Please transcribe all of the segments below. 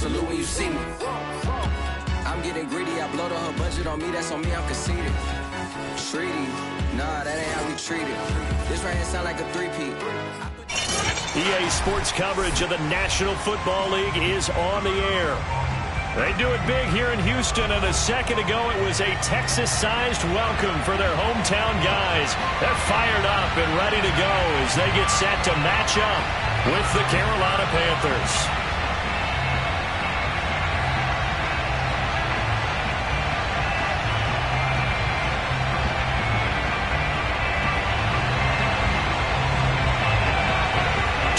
salute when you see me. I'm getting greedy, I blow to her budget on me, that's on me, I'm conceited. Treaty, nah, that ain't how we treat it. This right here sound like a three-peat. EA Sports coverage of the National Football League is on the air. They do it big here in Houston, and a second ago it was a Texas-sized welcome for their hometown guys. They're fired up and ready to go as they get set to match up with the Carolina Panthers.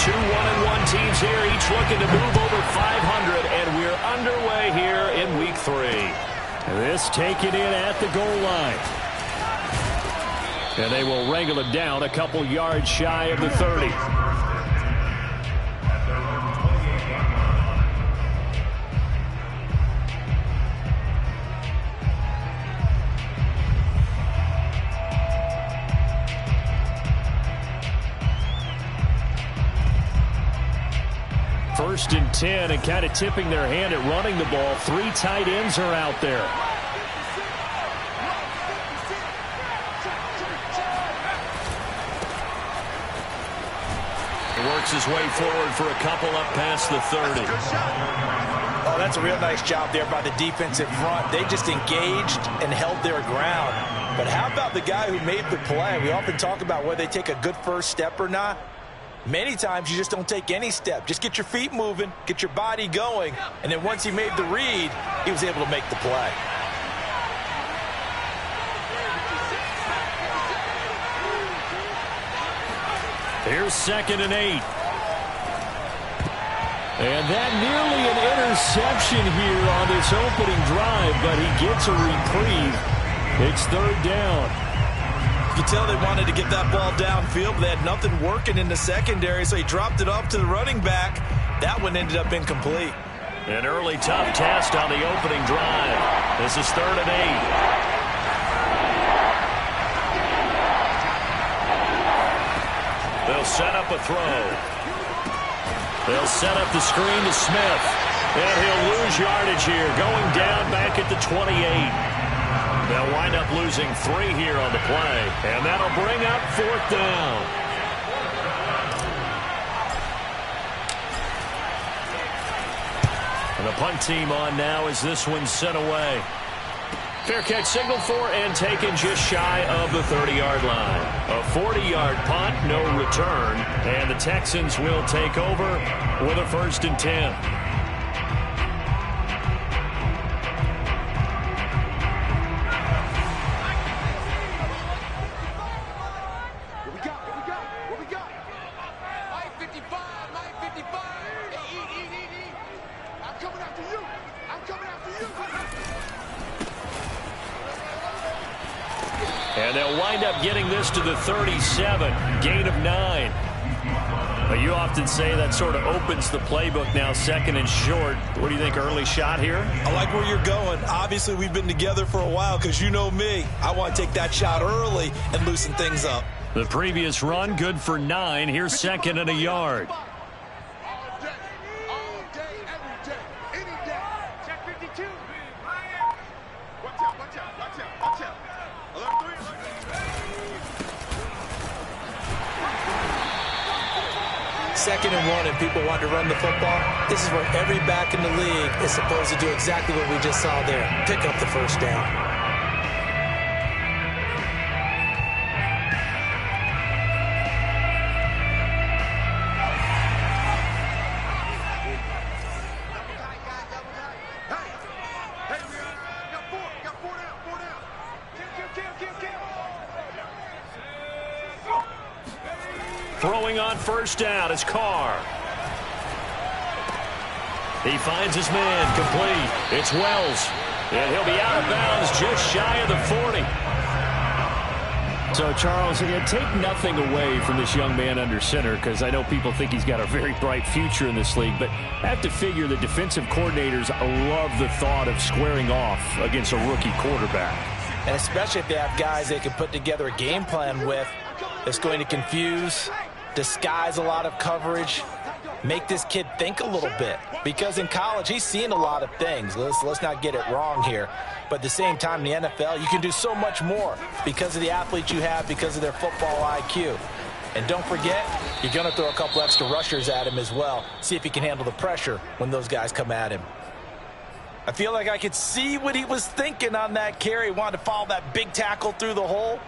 Two 1-1 teams here, each looking to move over 500, and we're underway here in Week 3. This taken in at the goal line. And they will wrangle it down a couple yards shy of the 30. First and 10, and kind of tipping their hand at running the ball. Three tight ends are out there. He works his way forward for a couple up past the 30. Oh, that's a real nice job there by the defensive front. They just engaged and held their ground. But how about the guy who made the play? We often talk about whether they take a good first step or not. Many times you just don't take any step. Just get your feet moving, get your body going, and then once he made the read, he was able to make the play. Here's 2nd and 8. And that nearly an interception here on this opening drive, but he gets a reprieve. It's 3rd down. You can tell they wanted to get that ball downfield, but they had nothing working in the secondary, so he dropped it off to the running back. That one ended up incomplete. An early tough test on the opening drive. This is 3rd and 8. They'll set up a throw. They'll set up the screen to Smith. And he'll lose yardage here, going down back at the 28. They'll wind up losing 3 here on the play, and that'll bring up 4th down. And the punt team on now as this one's sent away. Fair catch signaled for and taken just shy of the 30-yard line. A 40-yard punt, no return, and the Texans will take over with a 1st and 10. And they'll wind up getting this to the 37, gain of 9. But you often say that sort of opens the playbook now, 2nd and short. What do you think, early shot here? I like where you're going. Obviously, we've been together for a while because you know me. I want to take that shot early and loosen things up. The previous run, good for 9. Here's 2nd and a yard. Second and 1 and people want to run the football. This is where every back in the league is supposed to do exactly what we just saw there. Pick up the 1st down. Throwing on 1st down is Carr. He finds his man, complete. It's Wells. And he'll be out of bounds just shy of the 40. So, Charles, again, take nothing away from this young man under center, because I know people think he's got a very bright future in this league, but I have to figure the defensive coordinators love the thought of squaring off against a rookie quarterback. And especially if they have guys they can put together a game plan with that's going to confuse, disguise a lot of coverage. make this kid think a little bit. Because in college, he's seen a lot of things. Let's not get it wrong here. But at the same time, in the NFL, you can do so much more because of the athletes you have, because of their football IQ. And don't forget, you're going to throw a couple extra rushers at him as well. See if he can handle the pressure when those guys come at him. I feel like I could see what he was thinking on that carry. Wanted to follow that big tackle through the hole.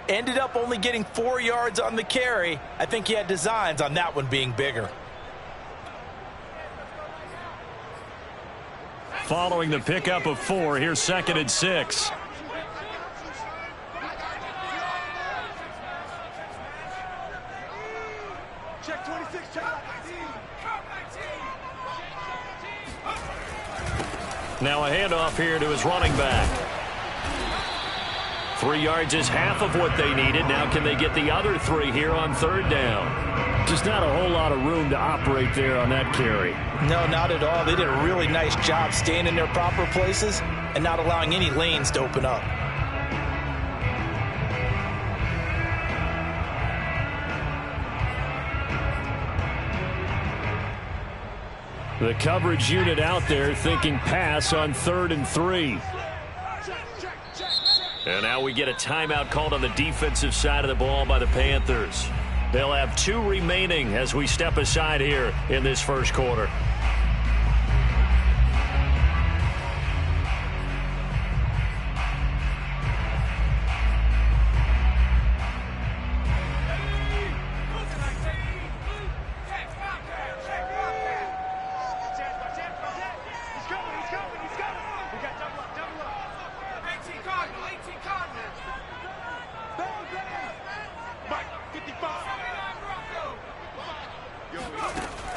Ended up only getting 4 yards on the carry. I think he had designs on that one being bigger. Following the pickup of 4, here's 2nd and 6. Check 26, check 19. Now a handoff here to his running back. 3 yards is half of what they needed. Now can they get the other 3 here on 3rd down? Just not a whole lot of room to operate there on that carry. No, not at all. They did a really nice job staying in their proper places and not allowing any lanes to open up. The coverage unit out there thinking pass on 3rd and 3. And now we get a timeout called on the defensive side of the ball by the Panthers. They'll have 2 remaining as we step aside here in this first quarter.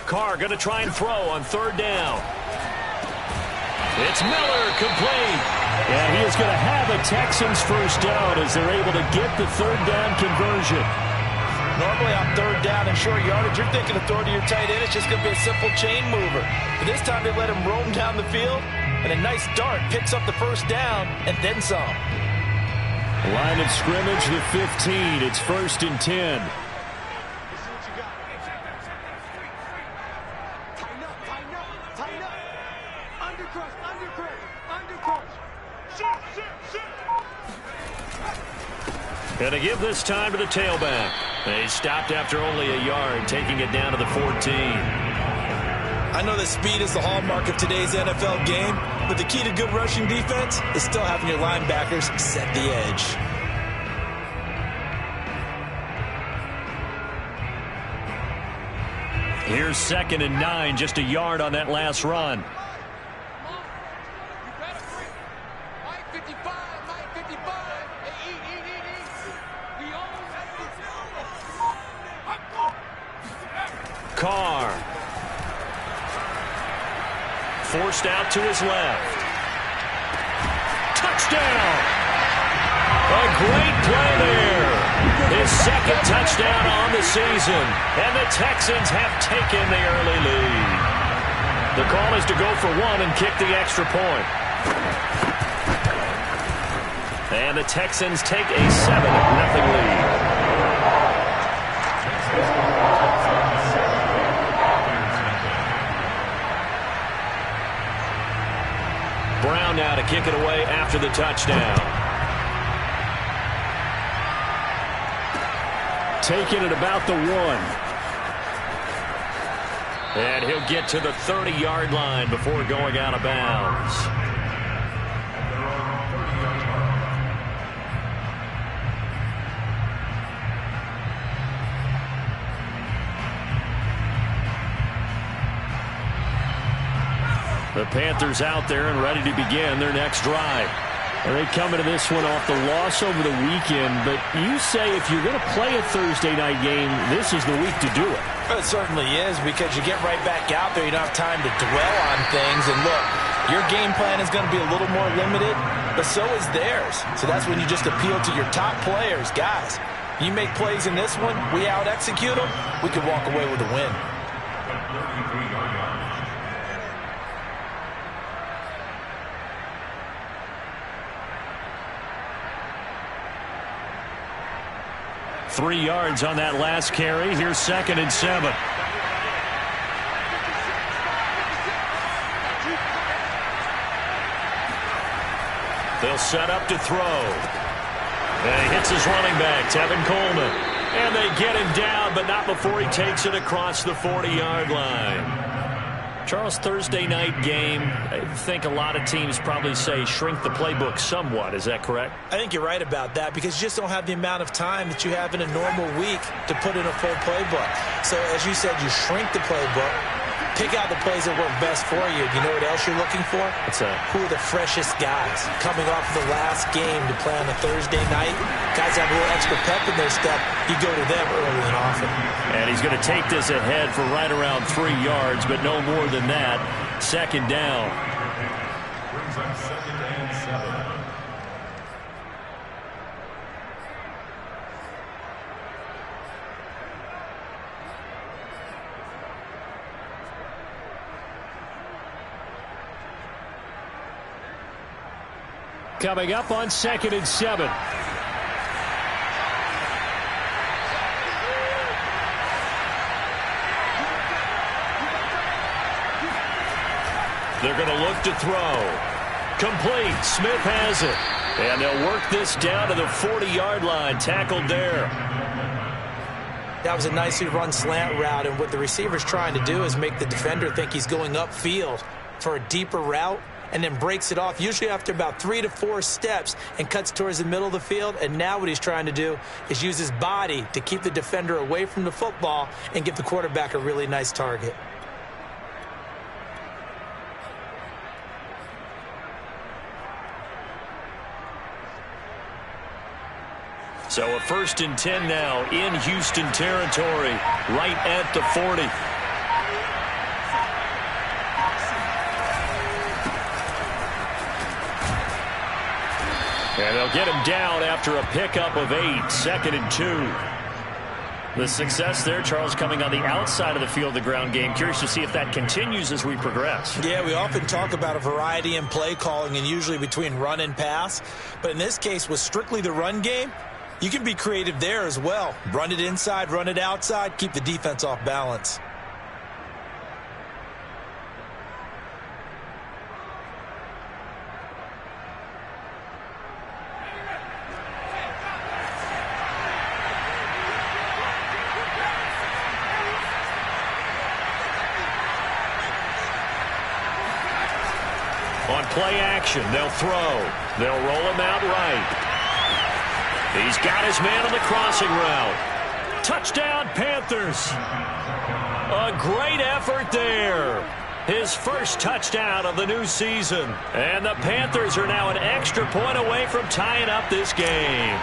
Carr going to try and throw on 3rd down. It's Miller, complete. And he is going to have a Texans first down as they're able to get the 3rd down conversion. Normally on 3rd down and short yardage, you're thinking of throw to your tight end. It's just going to be a simple chain mover. But this time they let him roam down the field, and a nice dart picks up the first down and then some. Line of scrimmage, the 15. It's 1st and 10. Going to give this time to the tailback. He stopped after only a yard, taking it down to the 14. I know that speed is the hallmark of today's NFL game, but the key to good rushing defense is still having your linebackers set the edge. Here's 2nd and 9, just a yard on that last run. Carr. Forced out to his left. Touchdown! A great play there. His 2nd touchdown on the season. And the Texans have taken the early lead. The call is to go for 1 and kick the extra point. And the Texans take a 7-0 lead. Brown now to kick it away after the touchdown. Taking it about the 1. And he'll get to the 30-yard line before going out of bounds. The Panthers out there and ready to begin their next drive. They come into this one off the loss over the weekend, but you say if you're going to play a Thursday night game, this is the week to do it. Well, it certainly is, because you get right back out there. You don't have time to dwell on things. And look, your game plan is going to be a little more limited, but so is theirs. So that's when you just appeal to your top players. Guys, you make plays in this one, we out-execute them, we can walk away with a win. 3 yards on that last carry. Here's 2nd and 7. They'll set up to throw. And he hits his running back, Tevin Coleman. And they get him down, but not before he takes it across the 40-yard line. Charles, Thursday night game, I think a lot of teams probably say shrink the playbook somewhat. Is that correct? I think you're right about that because you just don't have the amount of time that you have in a normal week to put in a full playbook. So, as you said, you shrink the playbook, pick out the plays that work best for you. You know what else you're looking for? What's that? Who are the freshest guys coming off the last game to play on a Thursday night? Guys have a little extra pep in their step. You go to them early and often. And he's going to take this ahead for right around 3 yards, but no more than that. Second down. Brings up 2nd and 7. Coming up on 2nd and 7. They're going to look to throw. Complete. Smith has it. And they'll work this down to the 40-yard line. Tackled there. That was a nicely run slant route, and what the receiver's trying to do is make the defender think he's going upfield for a deeper route and then breaks it off, usually after about 3 to 4 steps, and cuts towards the middle of the field. And now what he's trying to do is use his body to keep the defender away from the football and give the quarterback a really nice target. So a 1st and 10 now in Houston territory, right at the 40. And they'll get him down after a pickup of 8, 2nd and 2. The success there, Charles, coming on the outside of the field, the ground game. Curious to see if that continues as we progress. Yeah, we often talk about a variety in play calling and usually between run and pass. But in this case, with strictly the run game, you can be creative there as well. Run it inside, run it outside, keep the defense off balance. On play action, they'll throw. They'll roll him out right. He's got his man on the crossing route. Touchdown, Panthers. A great effort there. His first touchdown of the new season. And the Panthers are now an extra point away from tying up this game.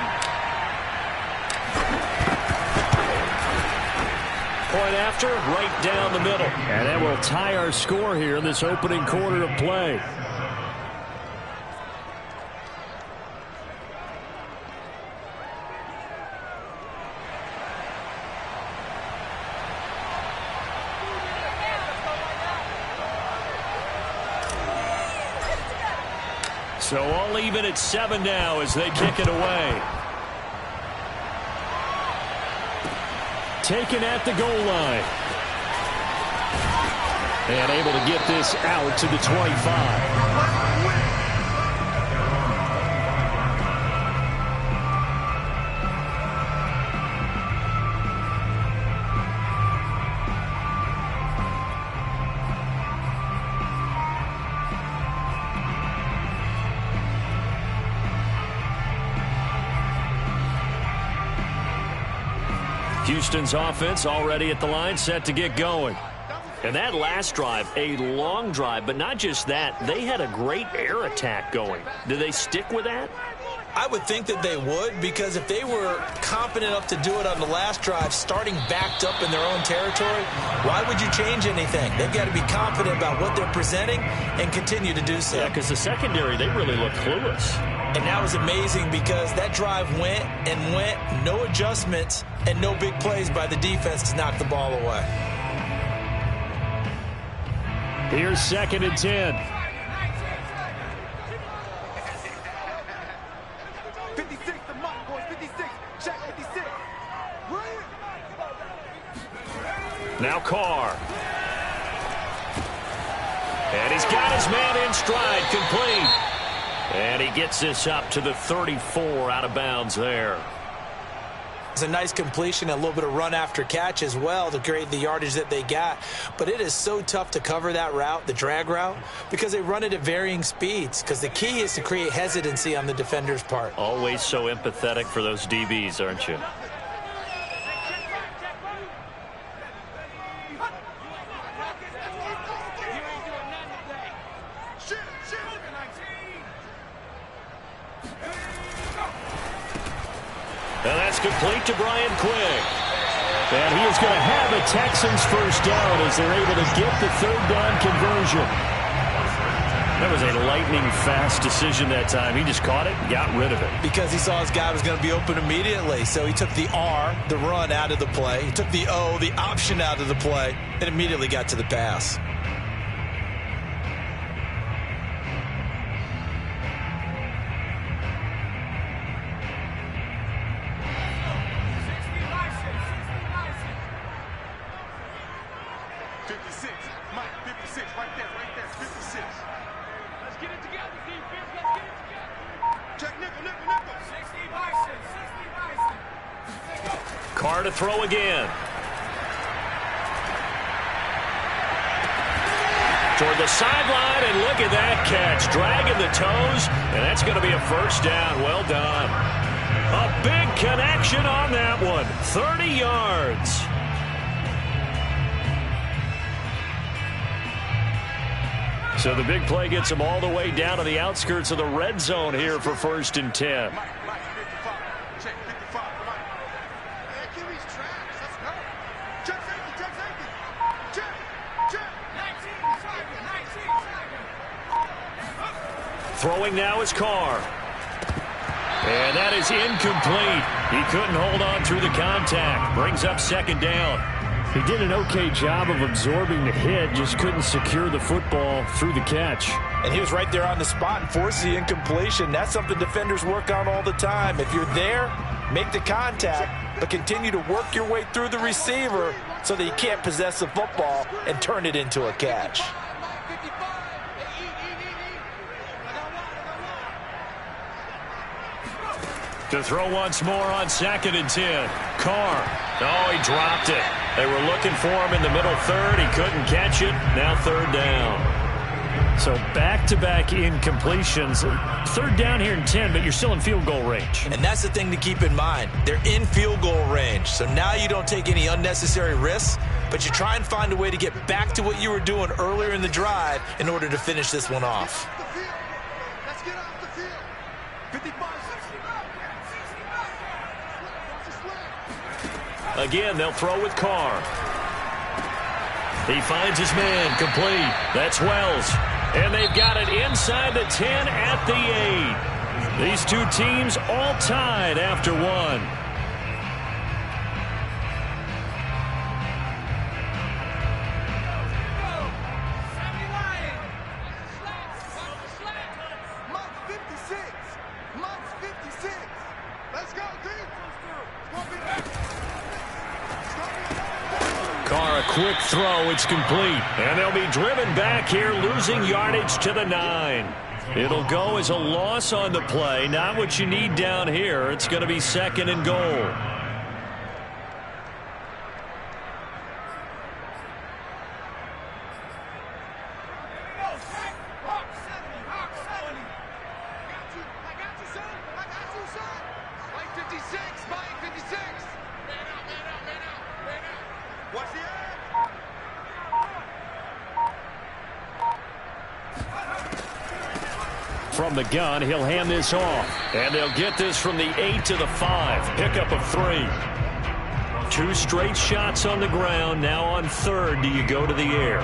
Point after, right down the middle. And that will tie our score here in this opening quarter of play. So all even at 7 now as they kick it away. Taken at the goal line. And able to get this out to the 25. Houston's offense already at the line, set to get going. And that last drive, a long drive, but not just that. They had a great air attack going. Do they stick with that? I would think that they would, because if they were confident enough to do it on the last drive, starting backed up in their own territory, why would you change anything? They've got to be confident about what they're presenting and continue to do so. Yeah, because the secondary, they really look clueless. And that was amazing because that drive went and went, no adjustments, and no big plays by the defense to knock the ball away. Here's 2nd and 10. 56, the mock boys, 56. Check 56. Now Carr. And he's got his man in stride, complete. And he gets this up to the 34 out of bounds there. It's a nice completion, a little bit of run after catch as well to create the yardage that they got. But it is so tough to cover that route, the drag route, because they run it at varying speeds. Because the key is to create hesitancy on the defender's part. Always so empathetic for those DBs, aren't you? And that's complete to Brian Quick. And he is going to have a Texans first down as they're able to get the third down conversion. That was a lightning-fast decision that time. He just caught it and got rid of it. Because he saw his guy was going to be open immediately. So he took the R, the run, out of the play. He took the O, the option, out of the play, and immediately got to the pass. Carr to throw again. Toward the sideline, and look at that catch. Dragging the toes, and that's going to be a first down. Well done. A big connection on that one. 30 yards. So the big play gets him all the way down to the outskirts of the red zone here for 1st and 10. Throwing now is Carr. And that is incomplete. He couldn't hold on through the contact. Brings up 2nd down. He did an okay job of absorbing the hit, just couldn't secure the football through the catch. And he was right there on the spot and forced the incompletion. That's something defenders work on all the time. If you're there, make the contact, but continue to work your way through the receiver so that you can't possess the football and turn it into a catch. To throw once more on 2nd and 10. Carr. Oh, he dropped it. They were looking for him in the middle third. He couldn't catch it. Now 3rd down. So back-to-back incompletions. 3rd down here in 10, but you're still in field goal range. And that's the thing to keep in mind. They're in field goal range. So now you don't take any unnecessary risks, but you try and find a way to get back to what you were doing earlier in the drive in order to finish this one off. Let's get off the field. 55. Again, they'll throw with Carr. He finds his man, complete. That's Wells. And they've got it inside the 10 at the 8. These two teams all tied after one. Quick throw, it's complete. And they'll be driven back here, losing yardage to the 9. It'll go as a loss on the play. Not what you need down here. It's going to be 2nd and goal. From the gun, he'll hand this off. And they'll get this from the 8 to the 5. Pickup of 3. 2 straight shots on the ground. Now on 3rd, do you go to the air?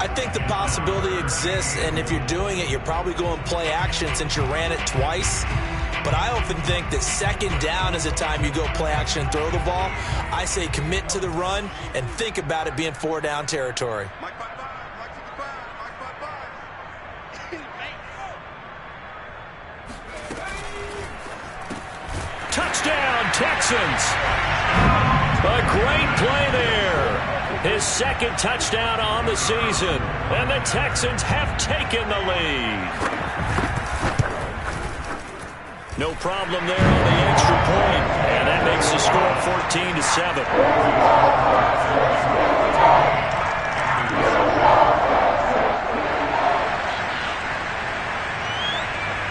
I think the possibility exists, and if you're doing it, you're probably going play action since you ran it twice. But I often think that 2nd down is the time you go play action and throw the ball. I say commit to the run and think about it being 4-down territory. Touchdown, Texans. A great play there. His 2nd touchdown on the season. And the Texans have taken the lead. No problem there on the extra point, and that makes the score 14-7.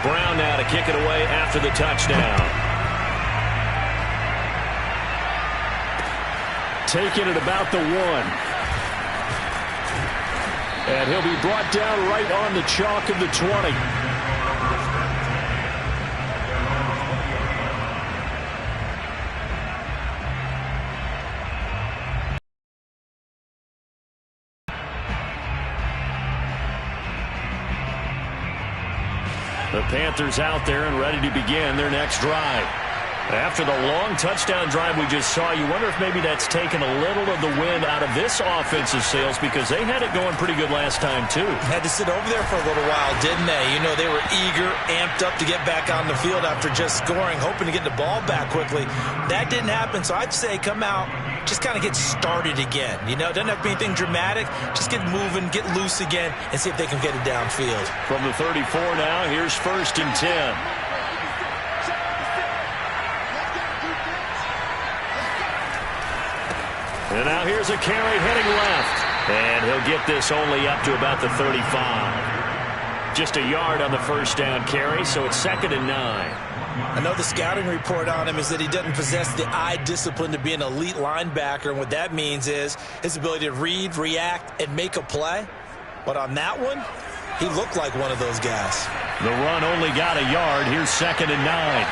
Brown now to kick it away after the touchdown. Taking it about the 1. And he'll be brought down right on the chalk of the 20. The Panthers out there and ready to begin their next drive. After the long touchdown drive we just saw, you wonder if maybe that's taken a little of the wind out of this offensive sails, because they had it going pretty good last time, too. Had to sit over there for a little while, didn't they? You know, they were eager, amped up to get back on the field after just scoring, hoping to get the ball back quickly. That didn't happen, so I'd say come out, just kind of get started again. You know, it doesn't have to be anything dramatic. Just get moving, get loose again, and see if they can get it downfield. From the 34 now, here's 1st and 10. And now here's a carry heading left. And he'll get this only up to about the 35. Just a yard on the first down carry, so it's 2nd and 9. I know the scouting report on him is that he doesn't possess the eye discipline to be an elite linebacker. And what that means is his ability to read, react, and make a play. But on that one, he looked like one of those guys. The run only got a yard. Here's 2nd and 9.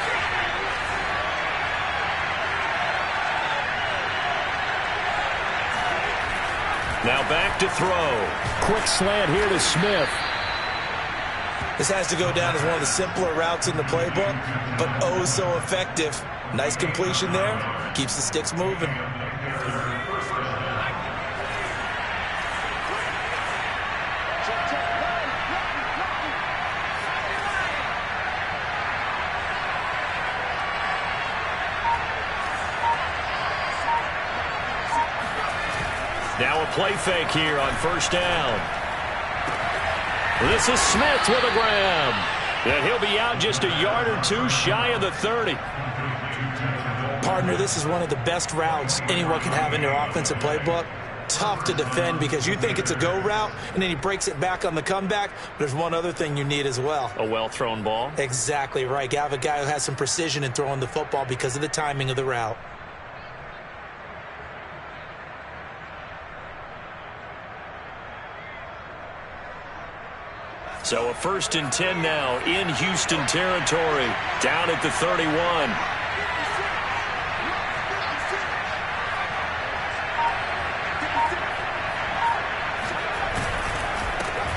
Now back to throw. Quick slant here to Smith. This has to go down as one of the simpler routes in the playbook, but oh so effective. Nice completion there. Keeps the sticks moving. Now a play fake here on 1st down. This is Smith with a grab. And he'll be out just a yard or 2 shy of the 30. Partner, this is one of the best routes anyone can have in their offensive playbook. Tough to defend because you think it's a go route, and then he breaks it back on the comeback. There's one other thing you need as well. A well-thrown ball? Exactly right. You have a guy who has some precision in throwing the football because of the timing of the route. So a 1st and 10 now in Houston territory, down at the 31.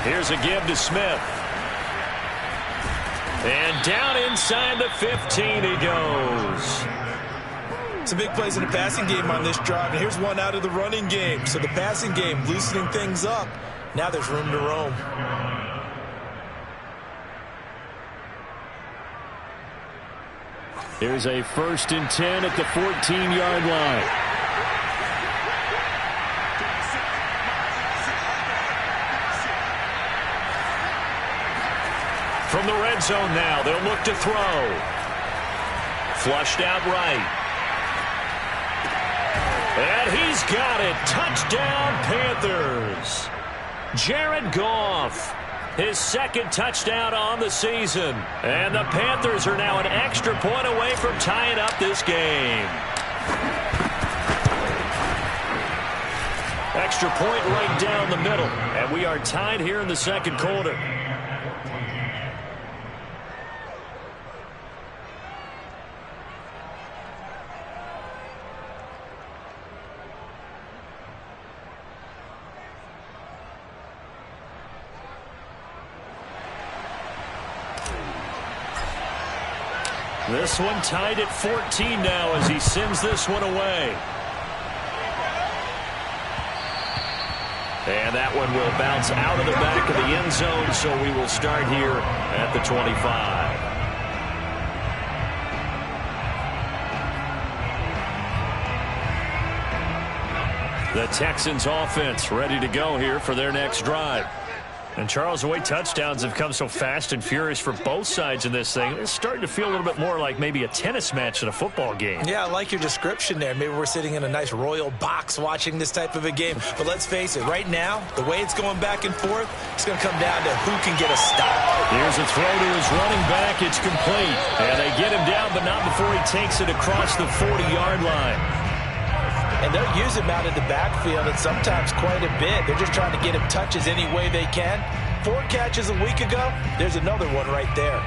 Here's a give to Smith. And down inside the 15 he goes. Some big plays in the passing game on this drive, and here's one out of the running game. So the passing game loosening things up. Now there's room to roam. Here's a 1st and 10 at the 14-yard line. From the red zone now, they'll look to throw. Flushed out right. And he's got it. Touchdown, Panthers. Jared Goff. His 2nd touchdown on the season. And the Panthers are now an extra point away from tying up this game. Extra point right down the middle. And we are tied here in the 2nd quarter. This one tied at 14 now as he sends this one away. And that one will bounce out of the back of the end zone, so we will start here at the 25. The Texans offense ready to go here for their next drive. And, Charles, the way touchdowns have come so fast and furious for both sides in this thing, it's starting to feel a little bit more like maybe a tennis match than a football game. Yeah, I like your description there. Maybe we're sitting in a nice royal box watching this type of a game. But let's face it, right now, the way it's going back and forth, it's going to come down to who can get a stop. Here's a throw to his running back. It's complete. And they get him down, but not before he takes it across the 40-yard line. And they'll use him out in the backfield, and sometimes quite a bit. They're just trying to get him touches any way they can. 4 catches a week ago, there's another one right there.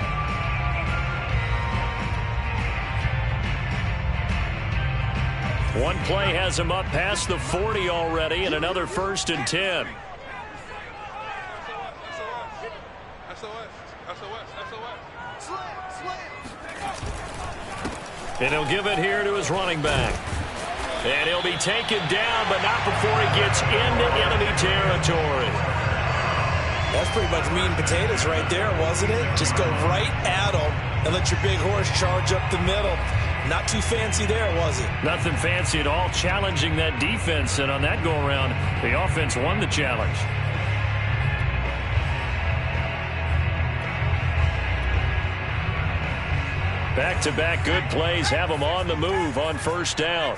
One play has him up past the 40 already, and another 1st and 10. And he'll give it here to his running back. And he'll be taken down, but not before he gets into enemy territory. That's pretty much meat and potatoes right there, wasn't it? Just go right at him and let your big horse charge up the middle. Not too fancy there, was it? Nothing fancy at all, challenging that defense. And on that go-around, the offense won the challenge. Back-to-back good plays have them on the move on 1st down.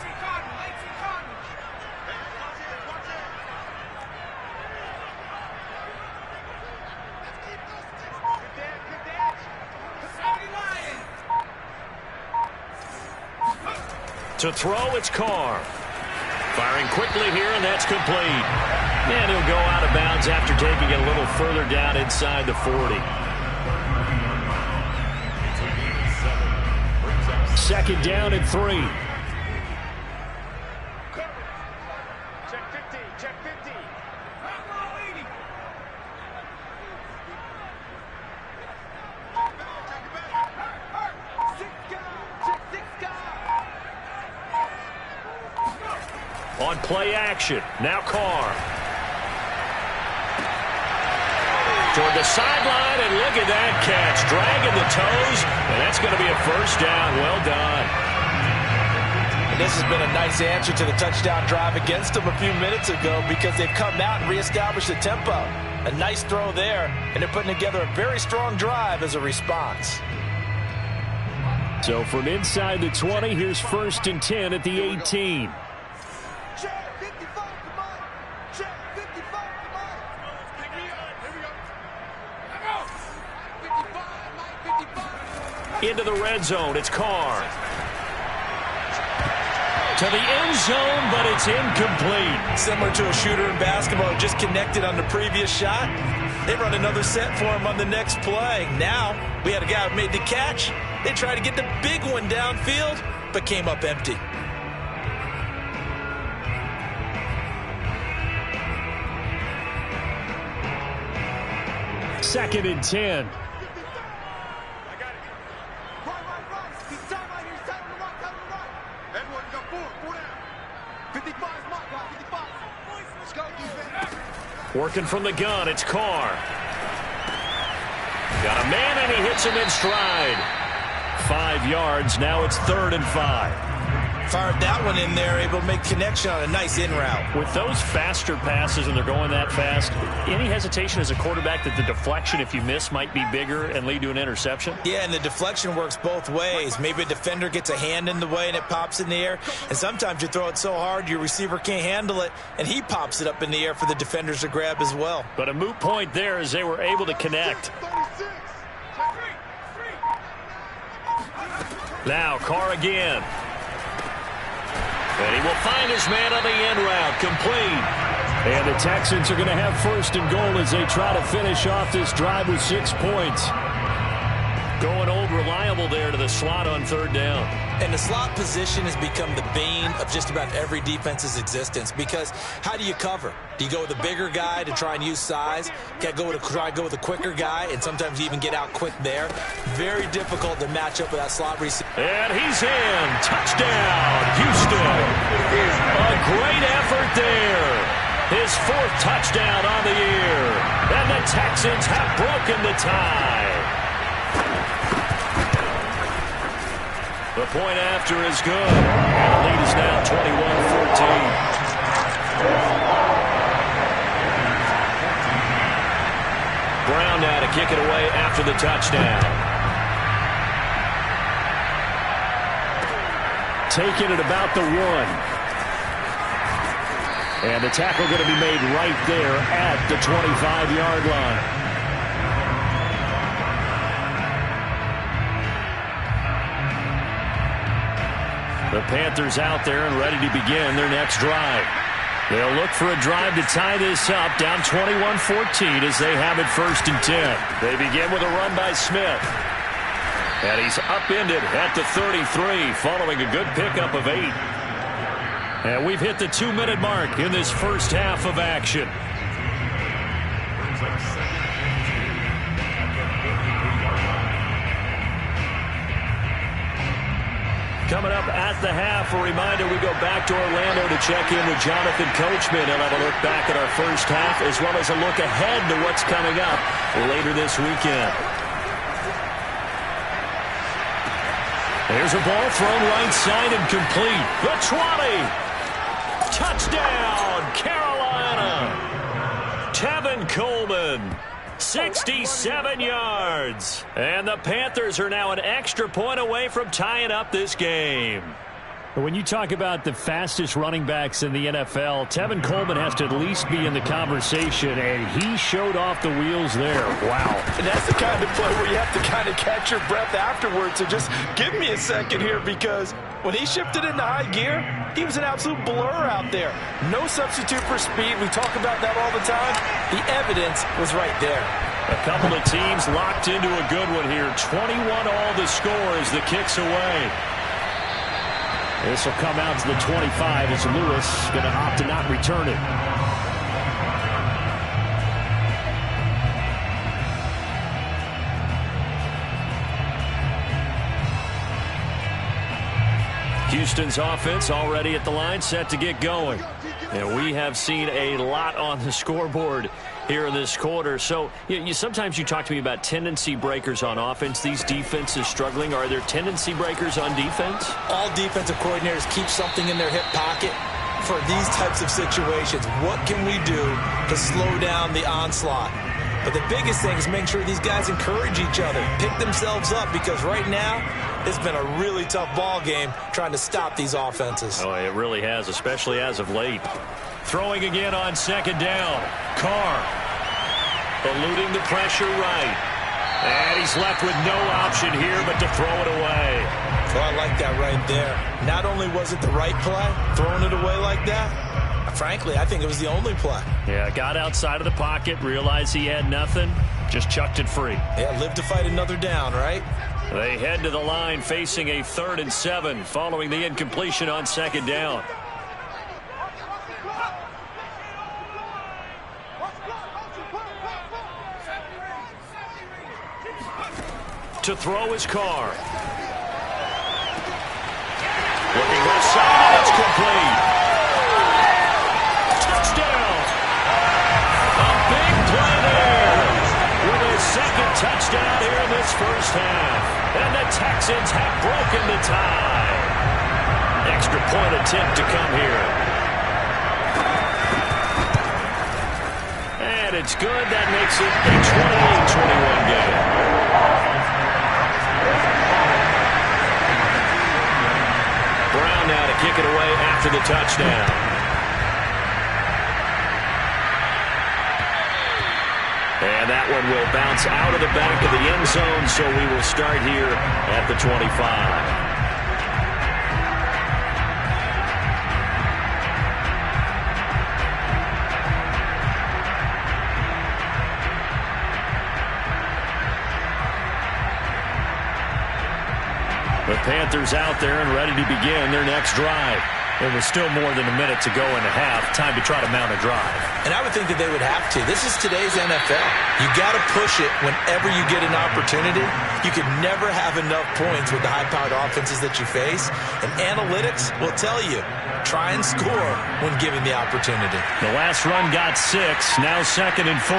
To throw, it's Carr. Firing quickly here, and that's complete. And he'll go out of bounds after taking it a little further down inside the 40. 2nd down and 3. Check 50, check 50. On play action, now Carr. Toward the sideline, and look at that catch. Dragging the toes, and that's going to be a 1st down. Well done. And this has been a nice answer to the touchdown drive against them a few minutes ago because they've come out and reestablished the tempo. A nice throw there, and they're putting together a very strong drive as a response. So from inside the 20, here's 1st and 10 at the 18. Check 55, come on. Check 55, come on. Pick me up. Here we go. Come on. 55, Mike, 55. Into the red zone, it's Carr. To the end zone, but it's incomplete. Similar to a shooter in basketball, just connected on the previous shot. They run another set for him on the next play. Now, we had a guy who made the catch. They tried to get the big one downfield, but came up empty. Second and 10. I got it. Right. He's tight right here. He's tight on the right, Everyone, you got 4 down. 55 is my guy, 55. Let's go, defense. Working from the gun, it's Carr. Got a man, and he hits him in stride. 5 yards, now it's 3rd and 5. Fired that one in there, able to make connection on a nice in route. With those faster passes and they're going that fast, any hesitation as a quarterback that the deflection, if you miss, might be bigger and lead to an interception? Yeah, and the deflection works both ways. Maybe a defender gets a hand in the way and it pops in the air. And sometimes you throw it so hard your receiver can't handle it, and he pops it up in the air for the defenders to grab as well. But a moot point there as they were able to connect. 36. Now Carr again. And he will find his man on the end route, complete. And the Texans are going to have 1st and goal as they try to finish off this drive with 6 points. Going old reliable there to the slot on 3rd down. And the slot position has become the bane of just about every defense's existence because how do you cover? Do you go with a bigger guy to try and use size? Try to go with a quicker guy, and sometimes you even get out quick there. Very difficult to match up with that slot receiver. And he's in. Touchdown, Houston. A great effort there. His 4th touchdown on the year. And the Texans have broken the tie. The point after is good. And the lead is now 21-14. Brown now to kick it away after the touchdown. Taking it about the 1. And the tackle going to be made right there at the 25-yard line. The Panthers out there and ready to begin their next drive. They'll look for a drive to tie this up, down 21-14 as they have it 1st and 10. They begin with a run by Smith. And he's upended at the 33 following a good pickup of 8. And we've hit the 2-minute mark in this first half of action. Coming up at the half, a reminder, we go back to Orlando to check in with Jonathan Coachman. He'll have a look back at our first half as well as a look ahead to what's coming up later this weekend. There's a ball thrown right side and complete. The 20. Touchdown, Carolina. Tevin Coleman. 67 yards. And the Panthers are now an extra point away from tying up this game. When you talk about the fastest running backs in the NFL, Tevin Coleman has to at least be in the conversation, and he showed off the wheels there. Wow. And that's the kind of play where you have to kind of catch your breath afterwards. So just give me a second here, because when he shifted into high gear, he was an absolute blur out there. No substitute for speed. We talk about that all the time. The evidence was right there. A couple of teams locked into a good one here. 21 all the score as the kick's away. This will come out to the 25 as Lewis going to opt to not return it. Houston's offense already at the line, set to get going. And we have seen a lot on the scoreboard here in this quarter. So sometimes you talk to me about tendency breakers on offense. These defenses struggling. Are there tendency breakers on defense? All defensive coordinators keep something in their hip pocket for these types of situations. What can we do to slow down the onslaught? But the biggest thing is making sure these guys encourage each other, pick themselves up, because right now it's been a really tough ball game trying to stop these offenses. Oh, it really has, especially as of late. Throwing again on 2nd down. Carr eluding the pressure right. And he's left with no option here but to throw it away. Oh, I like that right there. Not only was it the right play, throwing it away like that, frankly, I think it was the only play. Yeah, got outside of the pocket, realized he had nothing, just chucked it free. Yeah, live to fight another down, right? They head to the line facing a 3rd and 7 following the incompletion on 2nd down. To throw his Carr. Looking left side, and it's complete. Touchdown. A big play there with his 2nd touchdown here in this first half. And the Texans have broken the tie. Extra point attempt to come here. And it's good. That makes it a 28-21 game. Brown now to kick it away after the touchdown. And that one will bounce out of the back of the end zone, so we will start here at the 25. The Panthers out there and ready to begin their next drive. It was still more than a minute to go in the half. Time to try to mount a drive. And I would think that they would have to. This is today's NFL. You got to push it whenever you get an opportunity. You could never have enough points with the high-powered offenses that you face. And analytics will tell you, try and score when given the opportunity. The last run got 6. Now 2nd and 4.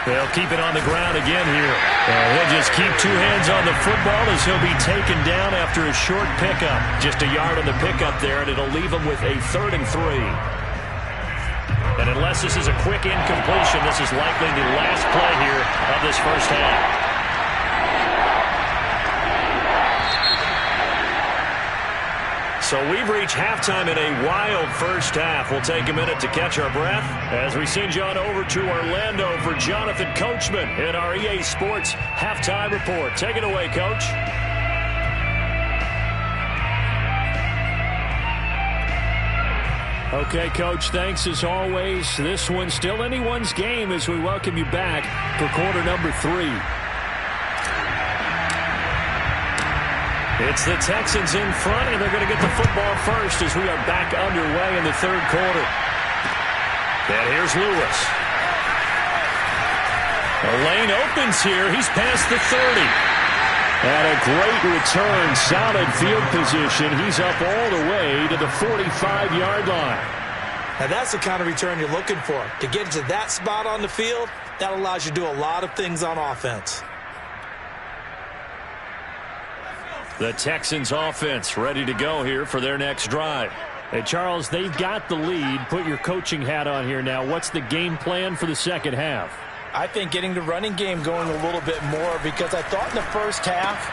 They'll keep it on the ground again here. He'll just keep 2 hands on the football as he'll be taken down after a short pickup. Just a yard on the pickup there, and it'll leave him with a 3rd and 3. And unless this is a quick incompletion, this is likely the last play here of this first half. So we've reached halftime in a wild first half. We'll take a minute to catch our breath as we send you on over to Orlando for Jonathan Coachman in our EA Sports Halftime Report. Take it away, Coach. Okay, Coach, thanks as always. This one's still anyone's game as we welcome you back for quarter number 3. It's the Texans in front, and they're going to get the football first as we are back underway in the third quarter. And here's Lewis. The lane opens here. He's past the 30. And a great return, solid field position. He's up all the way to the 45-yard line. Now that's the kind of return you're looking for. To get to that spot on the field, that allows you to do a lot of things on offense. The Texans offense ready to go here for their next drive. Hey, Charles, they've got the lead. Put your coaching hat on here now. What's the game plan for the second half? I think getting the running game going a little bit more, because I thought in the first half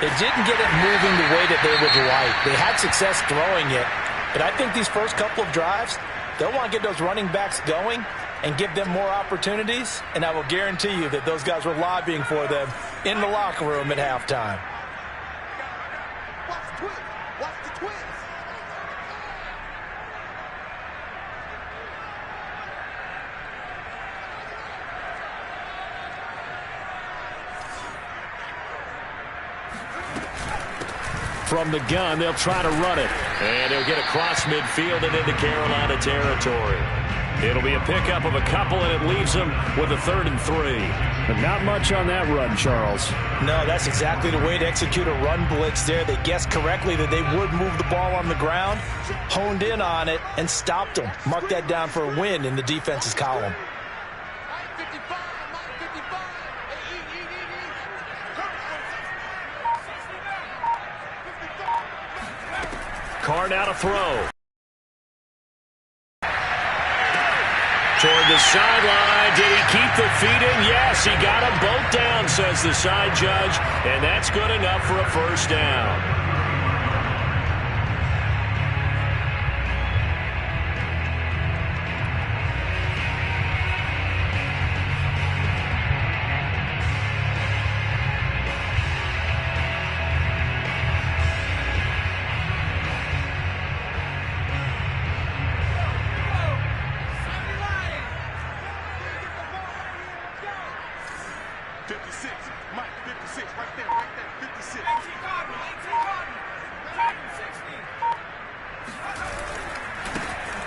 they didn't get it moving the way that they would like. They had success throwing it, but I think these first couple of drives, they'll want to get those running backs going and give them more opportunities, and I will guarantee you that those guys were lobbying for them in the locker room at halftime. Watch the twins. From the gun, they'll try to run it. And he'll get across midfield and into Carolina territory. It'll be a pickup of a couple, and it leaves them with a 3rd and 3. But not much on that run, Charles. No, that's exactly the way to execute a run blitz there. They guessed correctly that they would move the ball on the ground, honed in on it, and stopped them. Mark that down for a win in the defense's column. Carr now to throw. Toward the sideline. Did he keep the feet in? Yes, he got them both down, says the side judge. And that's good enough for a first down.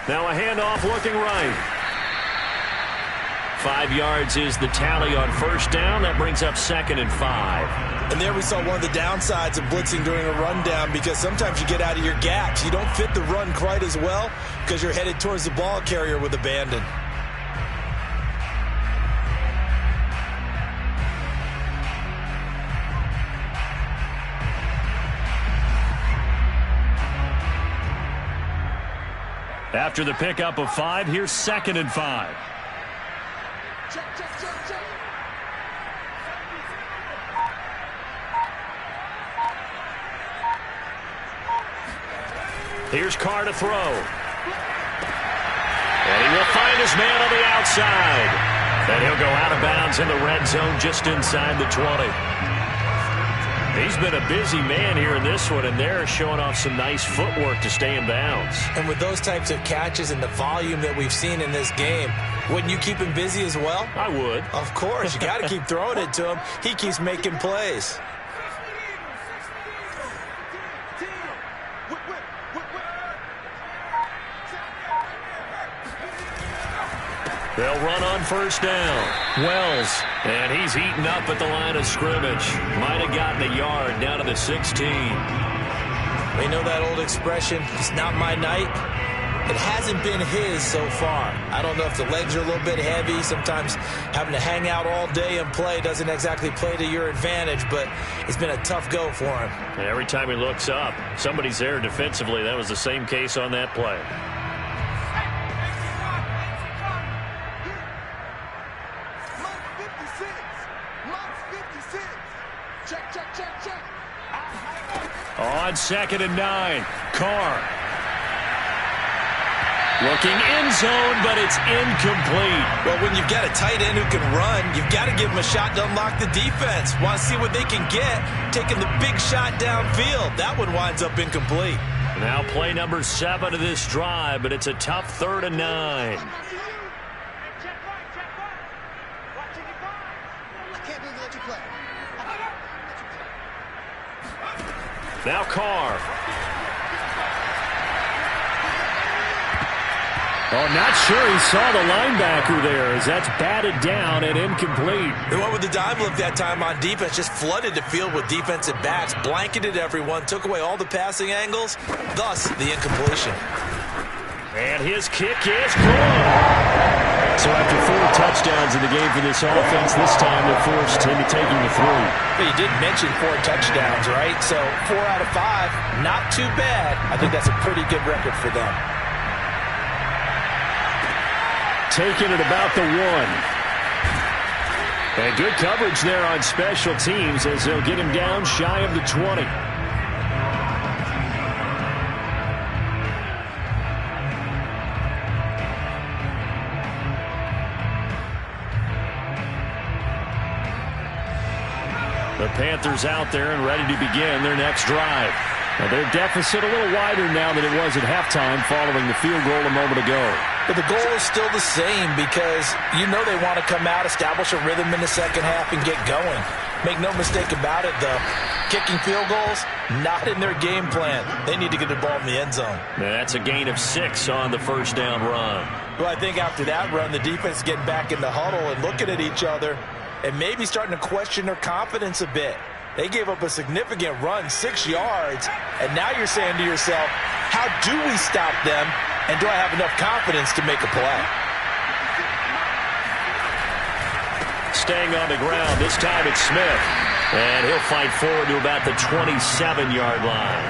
Now a handoff looking right. 5 yards is the tally on first down. That brings up 2nd and 5. And there we saw one of the downsides of blitzing during a rundown, because sometimes you get out of your gaps. You don't fit the run quite as well because you're headed towards the ball carrier with abandon. After the pickup of 5, here's 2nd and 5. Here's Carr to throw. And he will find his man on the outside. And he'll go out of bounds in the red zone just inside the 20. He's been a busy man here in this one, and they're showing off some nice footwork to stay in bounds. And with those types of catches and the volume that we've seen in this game, wouldn't you keep him busy as well? I would. Of course. You got to keep throwing it to him. He keeps making plays. They'll run on first down. Wells, and he's eaten up at the line of scrimmage. Might have gotten a yard down to the 16. They know that old expression, it's not my night. It hasn't been his so far. I don't know if the legs are a little bit heavy. Sometimes having to hang out all day and play doesn't exactly play to your advantage, but it's been a tough go for him. And every time he looks up, somebody's there defensively. That was the same case on that play. On 2nd and 9, Carr. Looking end zone, but it's incomplete. Well, when you've got a tight end who can run, you've got to give him a shot to unlock the defense. Want to see what they can get, taking the big shot downfield. That one winds up incomplete. Now play number 7 of this drive, but it's a tough 3rd and 9. Now Carr. Oh, not sure he saw the linebacker there as that's batted down and incomplete. They went with the dime look that time on defense, just flooded the field with defensive backs, blanketed everyone, took away all the passing angles, thus the incompletion. And his kick is good. So after 4 touchdowns in the game for this offense, this time they're forced into taking the 3. But you did mention 4 touchdowns, right? So 4 out of 5, not too bad. I think that's a pretty good record for them. Taking it about the 1. And good coverage there on special teams as they'll get him down shy of the 20. The Panthers out there and ready to begin their next drive. Now their deficit a little wider now than it was at halftime following the field goal a moment ago. But the goal is still the same because you know they want to come out, establish a rhythm in the second half, and get going. Make no mistake about it, though. Kicking field goals, not in their game plan. They need to get the ball in the end zone. That's a gain of 6 on the first down run. Well, I think after that run, the defense is getting back in the huddle and looking at each other and maybe starting to question their confidence a bit. They gave up a significant run, 6 yards, and now you're saying to yourself, how do we stop them, and do I have enough confidence to make a play? Staying on the ground, this time it's Smith. And he'll fight forward to about the 27-yard line.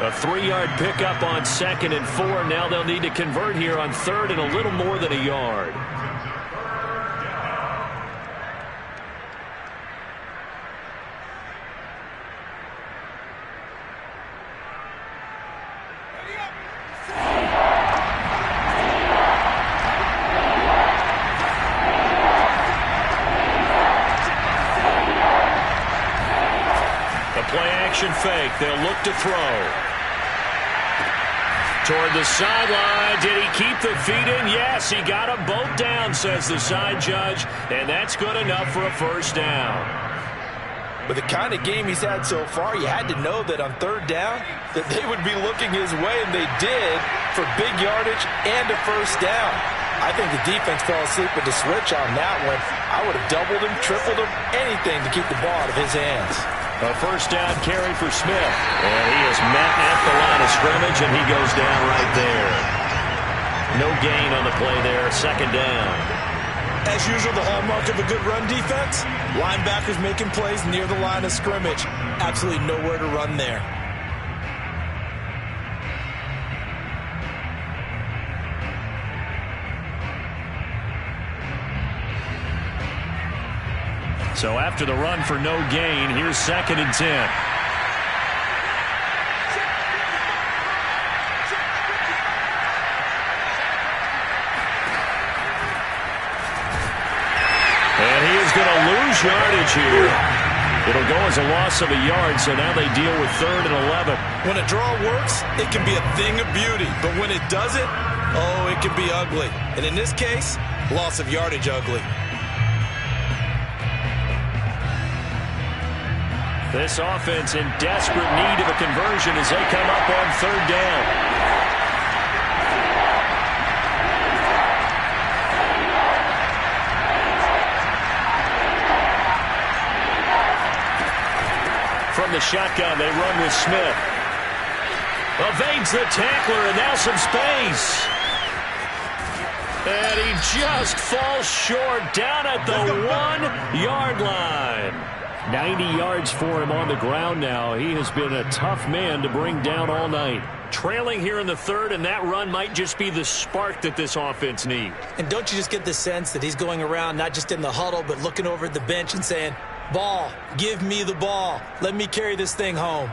A 3-yard pickup on 2nd and 4. Now they'll need to convert here on 3rd and a little more than a yard. Fake. They'll look to throw. Toward the sideline. Did he keep the feet in? Yes, he got them both down, says the side judge, and that's good enough for a first down. With the kind of game he's had so far, you had to know that on 3rd down that they would be looking his way, and they did, for big yardage and a first down. I think the defense fell asleep with the switch on that one. I would have doubled him, tripled him, anything to keep the ball out of his hands. A first down carry for Smith. And he is met at the line of scrimmage, and he goes down right there. No gain on the play there, 2nd down. As usual, the hallmark of a good run defense, linebackers making plays near the line of scrimmage. Absolutely nowhere to run there. So after the run for no gain, here's 2nd and 10. And he is going to lose yardage here. It'll go as a loss of a yard, so now they deal with 3rd and 11. When a draw works, it can be a thing of beauty. But when it doesn't, oh, it can be ugly. And in this case, loss of yardage ugly. This offense in desperate need of a conversion as they come up on 3rd down. From the shotgun, they run with Smith. Evades the tackler, and now some space. And he just falls short down at the 1-yard line. 90 yards for him on the ground now. He has been a tough man to bring down all night. Trailing here in the 3rd, and that run might just be the spark that this offense needs. And don't you just get the sense that he's going around not just in the huddle, but looking over at the bench and saying, ball, give me the ball. Let me carry this thing home.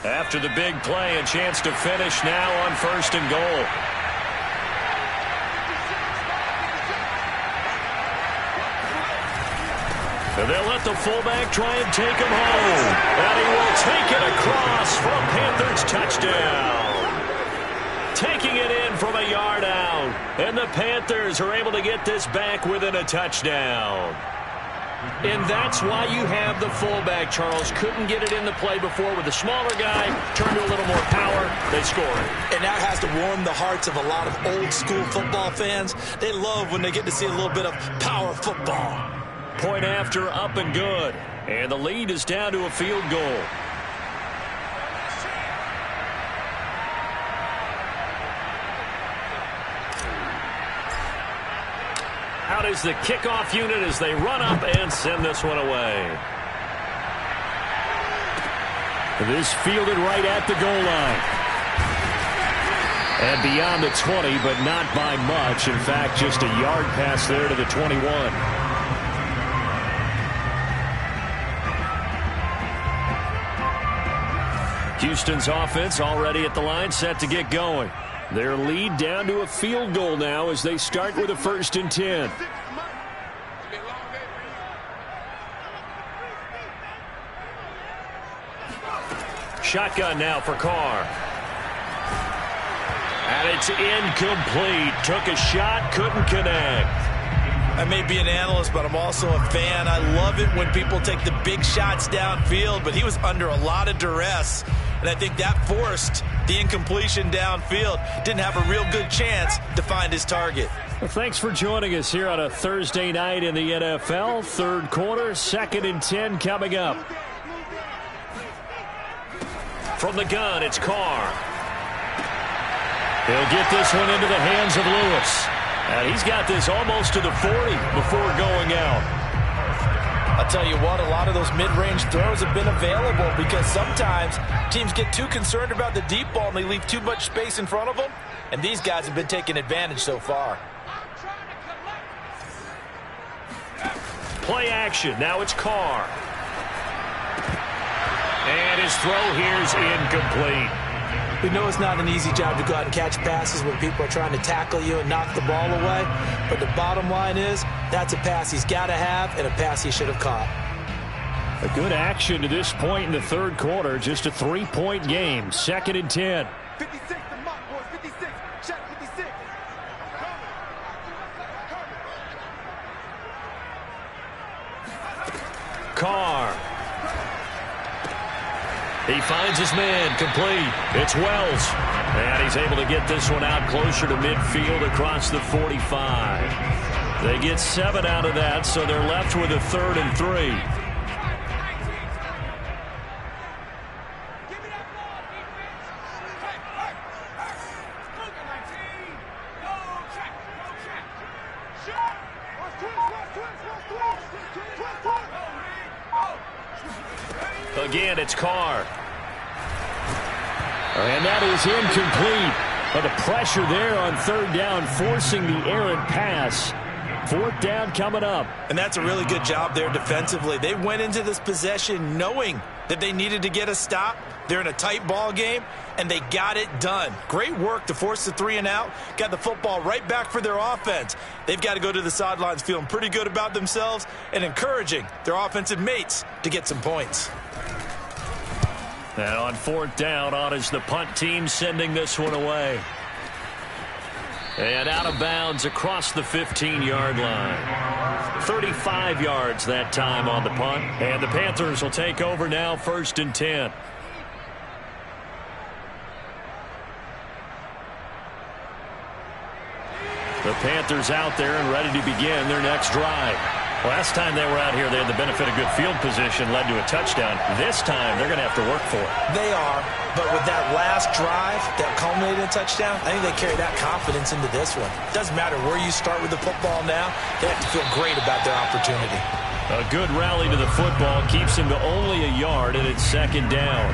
After the big play, a chance to finish now on 1st and goal. And they'll let the fullback try and take him home. And he will take it across for a Panthers touchdown. Taking it in from a yard out. And the Panthers are able to get this back within a touchdown. And that's why you have the fullback, Charles. Couldn't get it in the play before with the smaller guy. Turned to a little more power. They score it. And that has to warm the hearts of a lot of old-school football fans. They love when they get to see a little bit of power football. Point after, up and good. And the lead is down to a field goal. Out is the kickoff unit as they run up and send this one away. This fielded right at the goal line. And beyond the 20, but not by much. In fact, just a yard pass there to the 21. Houston's offense already at the line, set to get going. Their lead down to a field goal now as they start with a 1st and 10. Shotgun now for Carr. And it's incomplete. Took a shot, couldn't connect. I may be an analyst, but I'm also a fan. I love it when people take the big shots downfield, but he was under a lot of duress. And I think that forced the incompletion downfield. Didn't have a real good chance to find his target. Well, thanks for joining us here on a Thursday night in the NFL. 3rd quarter, 2nd and 10 coming up. From the gun, it's Carr. He'll get this one into the hands of Lewis. And he's got this almost to the 40 before going out. I'll tell you what, a lot of those mid-range throws have been available because sometimes teams get too concerned about the deep ball and they leave too much space in front of them. And these guys have been taking advantage so far. Play action. Now it's Carr. And his throw here is incomplete. We know it's not an easy job to go out and catch passes when people are trying to tackle you and knock the ball away. But the bottom line is, that's a pass he's got to have and a pass he should have caught. A good action to this point in the 3rd quarter. Just a 3-point game. 2nd and 10. 56, the mark, boys. 56. Check 56. Carr. He finds his man, complete. It's Wells. And he's able to get this one out closer to midfield across the 45. They get 7 out of that, so they're left with a 3rd and 3. Again, it's Carr. And that is incomplete. But the pressure there on 3rd down, forcing the errant pass. 4th down coming up. And that's a really good job there defensively. They went into this possession knowing that they needed to get a stop. They're in a tight ball game, and they got it done. Great work to force the 3 and out. Got the football right back for their offense. They've got to go to the sidelines feeling pretty good about themselves and encouraging their offensive mates to get some points. And on 4th down, on is the punt team sending this one away. And out of bounds across the 15-yard line. 35 yards that time on the punt. And the Panthers will take over now, 1st and 10. The Panthers out there and ready to begin their next drive. Last time they were out here, they had the benefit of good field position, led to a touchdown. This time, they're going to have to work for it. They are, but with that last drive that culminated in a touchdown, I think they carry that confidence into this one. Doesn't matter where you start with the football now, they have to feel great about their opportunity. A good rally to the football keeps them to only a yard, and it's 2nd down.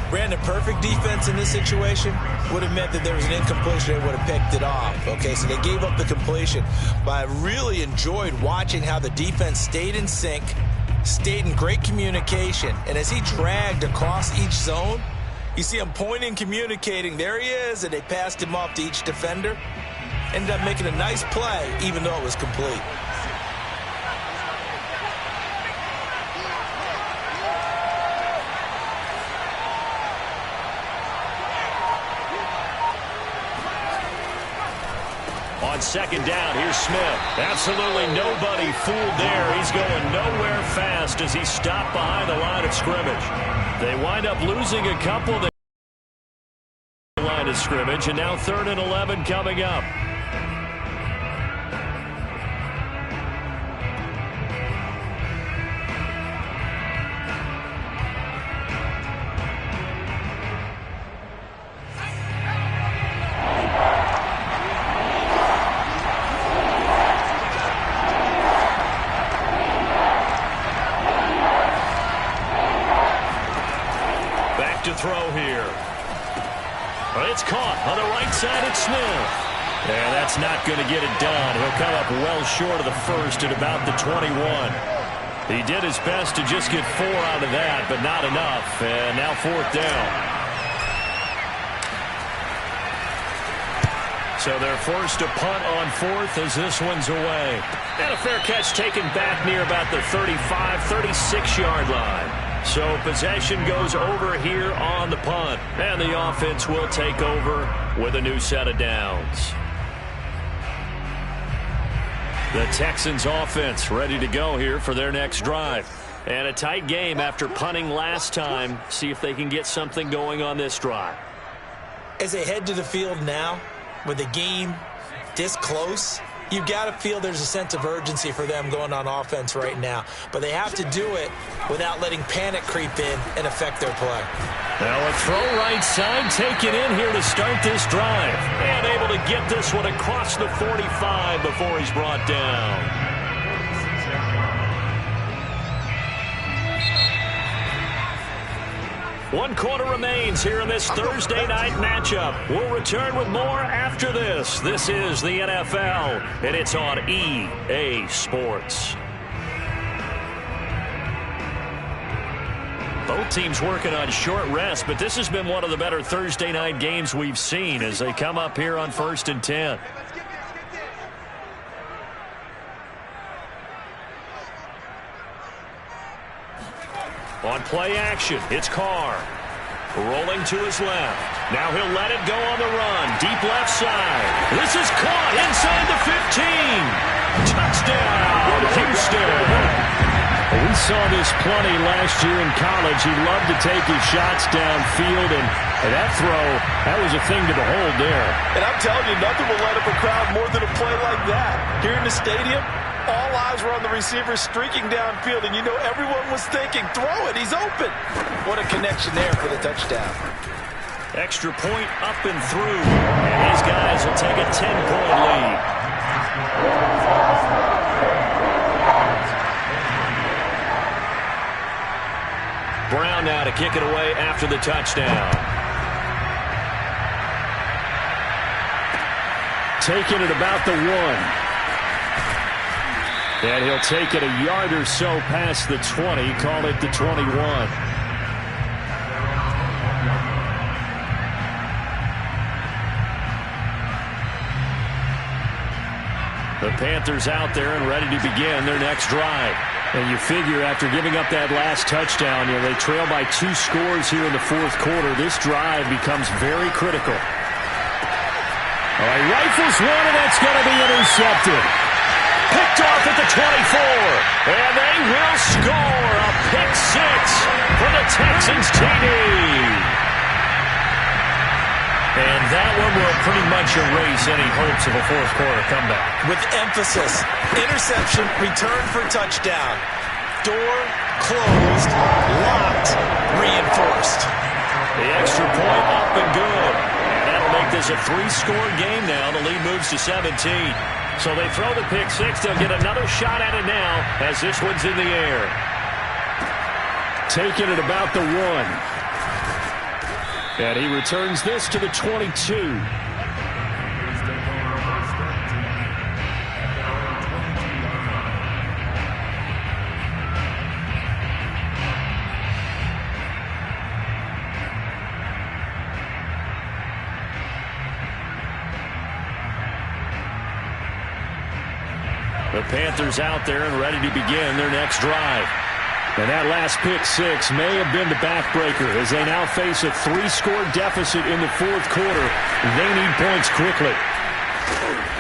Brandon, perfect defense in this situation would have meant that there was an incompletion. They would have picked it off. Okay, so they gave up the completion. But I really enjoyed watching how the defense stayed in sync, stayed in great communication. And as he dragged across each zone, You see him pointing, communicating. There he is, and they passed him off to each defender. Ended up making a nice play, even though it was complete. On second down, here's Smith. Absolutely nobody fooled there. He's going nowhere fast as he stopped behind the line of scrimmage. They wind up losing a couple of the line of scrimmage, and now 3rd and 11 coming up. To throw here. It's caught on the right side. It's Smith. And that's not going to get it done. He'll come up well short of the first at about the 21. He did his best to just get 4 out of that, but not enough. And now 4th down. So they're forced to punt on 4th as this one's away. And a fair catch taken back near about the 35, 36-yard line. So possession goes over here on the punt. And the offense will take over with a new set of downs. The Texans offense ready to go here for their next drive. And a tight game after punting last time. See if they can get something going on this drive. As they head to the field now, with the game this close, you've got to feel there's a sense of urgency for them going on offense right now. But they have to do it without letting panic creep in and affect their play. Now a throw right side taken in here to start this drive. And able to get this one across the 45 before he's brought down. One quarter remains here in this Thursday night matchup. We'll return with more after this. This is the NFL, and it's on EA Sports. Both teams working on short rest, but this has been one of the better Thursday night games we've seen as they come up here on 1st and 10. On play action, it's Carr. Rolling to his left. Now he'll let it go on the run. Deep left side. This is caught inside the 15. Touchdown, Houston. We saw this plenty last year in college. He loved to take his shots downfield, and that throw, that was a thing to behold there. And I'm telling you, nothing will light up a crowd more than a play like that. Here in the stadium, all eyes were on the receiver streaking downfield, and you know everyone was thinking, throw it, he's open. What a connection there for the touchdown. Extra point up and through, and these guys will take a 10-point lead. Brown now to kick it away after the touchdown. Taking it about the 1. And he'll take it a yard or so past the 20, call it the 21. The Panthers out there and ready to begin their next drive. And you figure after giving up that last touchdown, they trail by 2 scores here in the 4th quarter. This drive becomes very critical. All right, rifles one, and that's going to be intercepted. Picked off at the 24, and they will score a pick 6 for the Texans TD. And that one will pretty much erase any hopes of a 4th quarter comeback. With emphasis, interception, return for touchdown. Door closed, locked, reinforced. The extra point up and good. That'll make this a 3-score game now. The lead moves to 17. So they throw the pick 6. They'll get another shot at it now as this one's in the air. Taking it about the 1. And he returns this to the 22. The Panthers out there and ready to begin their next drive. And that last pick six may have been the backbreaker as they now face a 3-score deficit in the fourth quarter. They need points quickly.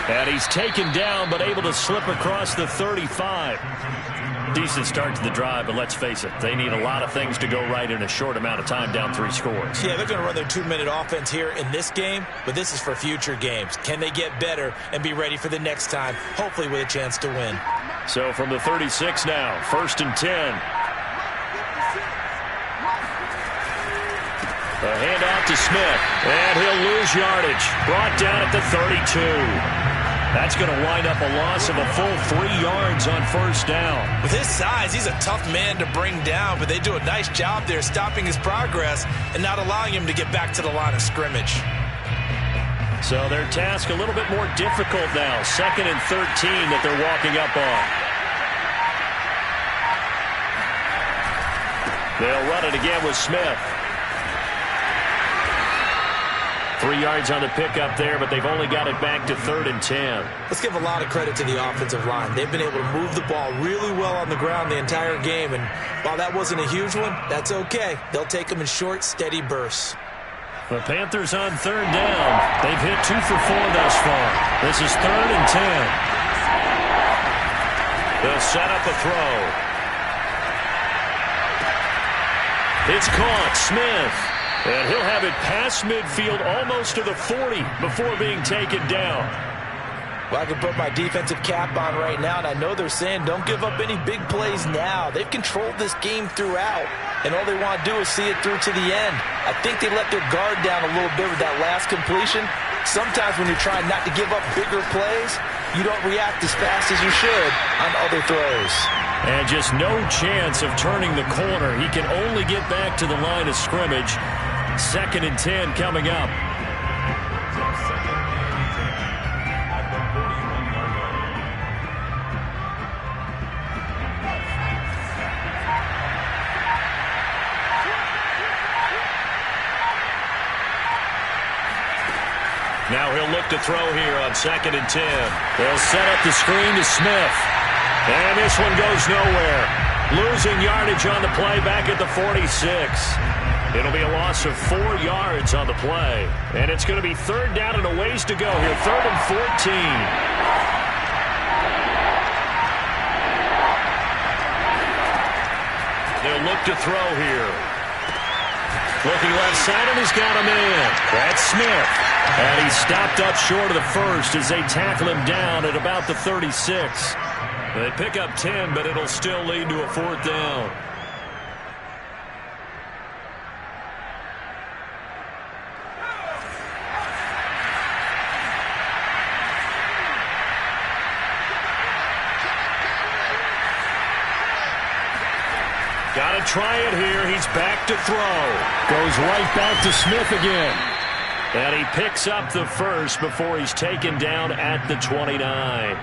And he's taken down but able to slip across the 35. Decent start to the drive, but let's face it, they need a lot of things to go right in a short amount of time, down 3 scores. Yeah, they're going to run their 2-minute offense here in this game, but this is for future games. Can they get better and be ready for the next time, hopefully with a chance to win? So from the 36 now, 1st and 10. A handoff to Smith, and he'll lose yardage. Brought down at the 32. That's going to wind up a loss of a full 3 yards on 1st down. With his size, he's a tough man to bring down, but they do a nice job there stopping his progress and not allowing him to get back to the line of scrimmage. So their task a little bit more difficult now. 2nd and 13 that they're walking up on. They'll run it again with Smith. 3 yards on the pickup there, but they've only got it back to 3rd and 10. Let's give a lot of credit to the offensive line. They've been able to move the ball really well on the ground the entire game, and while that wasn't a huge one, that's okay. They'll take them in short, steady bursts. The Panthers on 3rd down. They've hit 2 for 4 thus far. This is 3rd and 10. They'll set up a throw. It's caught. Smith. And he'll have it past midfield almost to the 40 before being taken down. Well, I can put my defensive cap on right now, and I know they're saying don't give up any big plays now. They've controlled this game throughout, and all they want to do is see it through to the end. I think they let their guard down a little bit with that last completion. Sometimes when you're trying not to give up bigger plays, you don't react as fast as you should on other throws. And just no chance of turning the corner. He can only get back to the line of scrimmage. 2nd and 10 coming up. Now he'll look to throw here on 2nd and 10. They'll set up the screen to Smith. And this one goes nowhere. Losing yardage on the play back at the 46. It'll be a loss of 4 yards on the play. And it's going to be 3rd down and a ways to go here. 3rd and 14. They'll look to throw here. Looking left side, and he's got a man. That's Smith. And he's stopped up short of the 1st as they tackle him down at about the 36. They pick up 10, but it'll still lead to a 4th down. Got to try it here. He's back to throw. Goes right back to Smith again. And he picks up the 1st before he's taken down at the 29.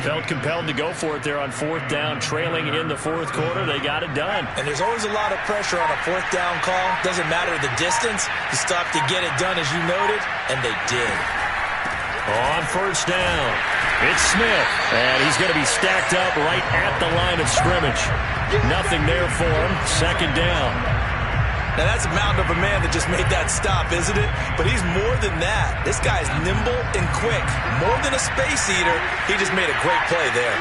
Felt compelled to go for it there on 4th down, trailing in the 4th quarter. They got it done. And there's always a lot of pressure on a 4th down call. Doesn't matter the distance. You still have to get it done, as you noted, and they did. On 1st down, it's Smith. And he's going to be stacked up right at the line of scrimmage. Nothing there for him. 2nd down. Now, that's a mountain of a man that just made that stop, isn't it? But he's more than that. This guy's nimble and quick. More than a space eater, he just made a great play there.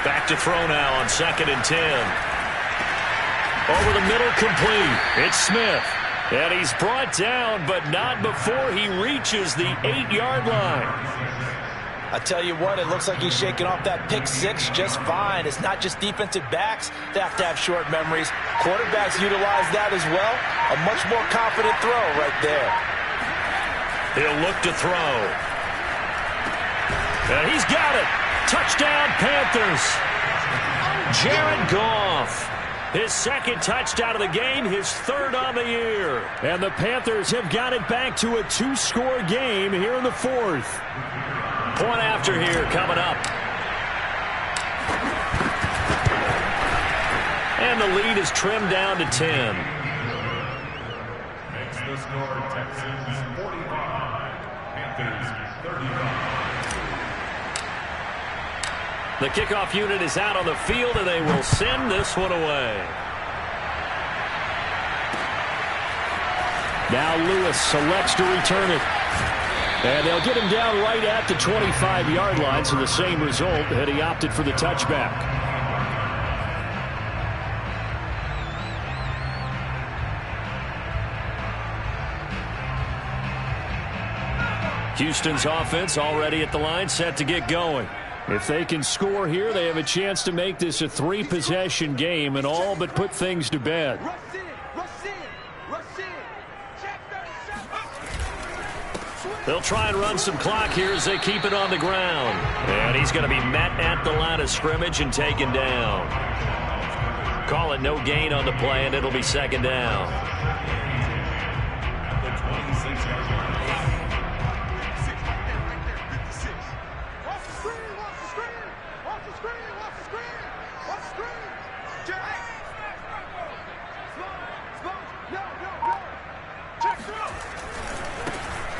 Back to throw now on 2nd and 10. Over the middle, complete. It's Smith. And he's brought down, but not before he reaches the 8-yard line. I tell you what, it looks like he's shaking off that pick six just fine. It's not just defensive backs that have to have short memories. Quarterbacks utilize that as well. A much more confident throw right there. He'll look to throw. And he's got it. Touchdown, Panthers. Jared Goff. His 2nd touchdown of the game, his 3rd on the year. And the Panthers have got it back to a 2-score game here in the 4th. Point after here coming up. And the lead is trimmed down to 10. Makes the score Texans 45, The kickoff unit is out on the field, and they will send this one away. Now Lewis selects to return it. And they'll get him down right at the 25-yard line, so the same result had he opted for the touchback. Houston's offense already at the line, set to get going. If they can score here, they have a chance to make this a 3-possession game and all but put things to bed. They'll try and run some clock here as they keep it on the ground. And he's going to be met at the line of scrimmage and taken down. Call it no gain on the play, and it'll be second down.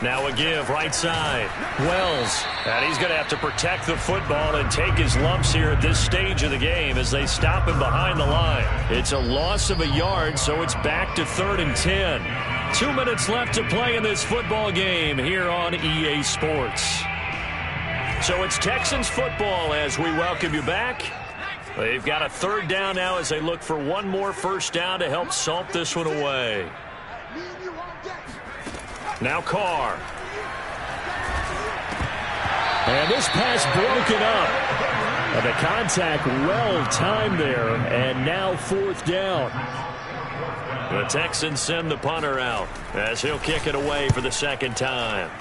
Now a give right side. Wells. And he's going to have to protect the football and take his lumps here at this stage of the game as they stop him behind the line. It's a loss of a yard, so it's back to 3rd and 10. 2 minutes left to play in this football game here on EA Sports. So it's Texans football as we welcome you back. They've got a 3rd down now as they look for one more first down to help salt this one away. Now Carr. And this pass broken up. And the contact well timed there. And now 4th down. The Texans send the punter out as he'll kick it away for the 2nd time.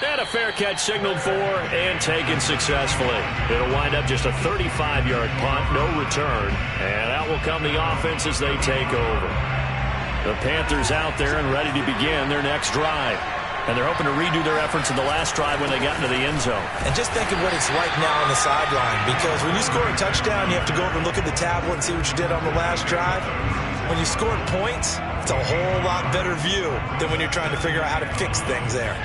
And a fair catch signaled for and taken successfully. It'll wind up just a 35-yard punt, no return. And out will come the offense as they take over. The Panthers out there and ready to begin their next drive. And they're hoping to redo their efforts in the last drive when they got into the end zone. And just think of what it's like now on the sideline. Because when you score a touchdown, you have to go over and look at the tablet and see what you did on the last drive. When you scored points, it's a whole lot better view than when you're trying to figure out how to fix things there.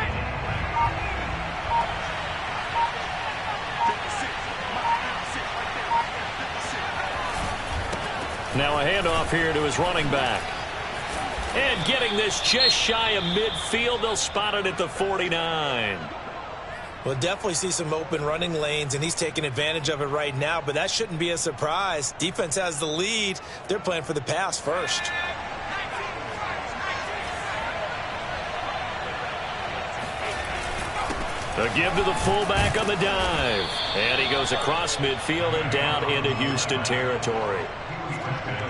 Now a handoff here to his running back. And getting this just shy of midfield, they'll spot it at the 49. We'll definitely see some open running lanes, and he's taking advantage of it right now, but that shouldn't be a surprise. Defense has the lead. They're playing for the pass first. A give to the fullback on the dive. And he goes across midfield and down into Houston territory.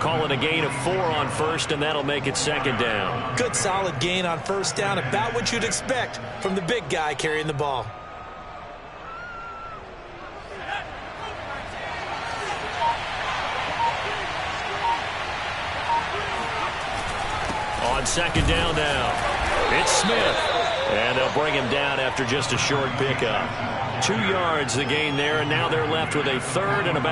Call it a gain of 4 on first, and that'll make it 2nd down. Good solid gain on first down, about what you'd expect from the big guy carrying the ball. On 2nd down now, it's Smith. And they'll bring him down after just a short pickup. 2 yards the gain there, and now they're left with a 3rd and about